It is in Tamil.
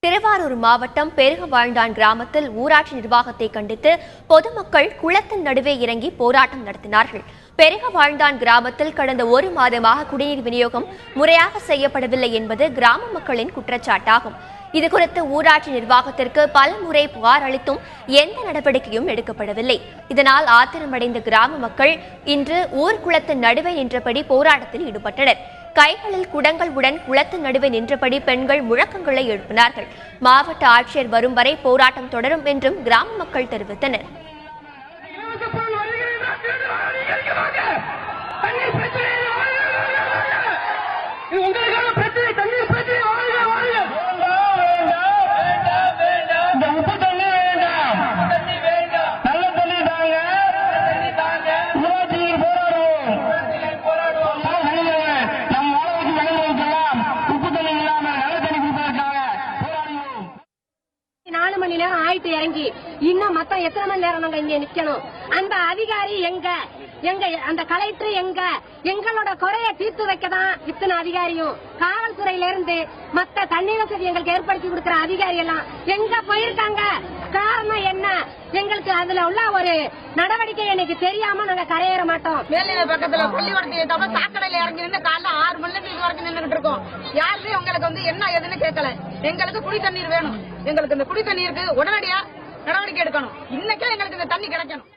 திருவாரூர் மாவட்டம் பெருகவாழ்ந்தான் கிராமத்தில் ஊராட்சி நிர்வாகத்தை கண்டித்து பொதுமக்கள் குளத்தின் நடுவே இறங்கி போராட்டம் நடத்தினார்கள். பெருகவாழ்ந்தான் கிராமத்தில் கடந்த ஒரு மாதமாக குடிநீர் விநியோகம் முறையாக செய்யப்படவில்லை என்பது கிராம மக்களின் குற்றச்சாட்டாகும். இதுகுறித்து ஊராட்சி நிர்வாகத்திற்கு பல முறை புகார் அளித்தும் எந்த நடவடிக்கையும் எடுக்கப்படவில்லை. இதனால் ஆத்திரமடைந்த கிராம மக்கள் இன்று ஊர்குளத்தின் நடுவே நின்றபடி போராட்டத்தில் ஈடுபட்டனர். கைகளில் குடங்களுடன் குளத்தின் நடுவே நின்றபடி பெண்கள் முழக்கங்களை எழுப்பினார்கள். மாவட்ட ஆட்சியர் வரும் வரை போராட்டம் தொடரும் என்றும் கிராம மக்கள் தெரிவித்தனர். நாலு மணி நேரம் ஆயிட்டு இறங்கி இன்னும் மொத்தம் எத்தனை மணி நேரம் நாங்க இங்க நிக்கணும்? அந்த அதிகாரி எங்க? அந்த கலெக்டர் எங்க? எங்களோட குறைய தீர்த்து வைக்கதான் இத்தனை அதிகாரியும் காவல்துறையில இருந்து மத்த தண்ணீர் வசதி எங்களுக்கு ஏற்படுத்தி கொடுக்கிற அதிகாரி எல்லாம் எங்க போயிருக்காங்க? காரணம் என்ன? எங்களுக்கு அதுல உள்ள ஒரு நடவடிக்கை எனக்கு தெரியாம நாங்க கரையேற மாட்டோம். மேல்நிலை பக்கத்துல பள்ளிக்கூடத்தை சாக்கடையில இறங்கி நின்று காலைல 6 மணி நேரம் இது வரைக்கும் நின்றுட்டு இருக்கோம். யாருமே உங்களுக்கு என்ன எதுன்னு கேட்கல. எங்களுக்கு குடி தண்ணீர் வேணும். எங்களுக்கு இந்த குடி தண்ணீருக்கு உடனடியா நடவடிக்கை எடுக்கணும். இன்னைக்கே எங்களுக்கு இந்த தண்ணி கிடைக்கணும்.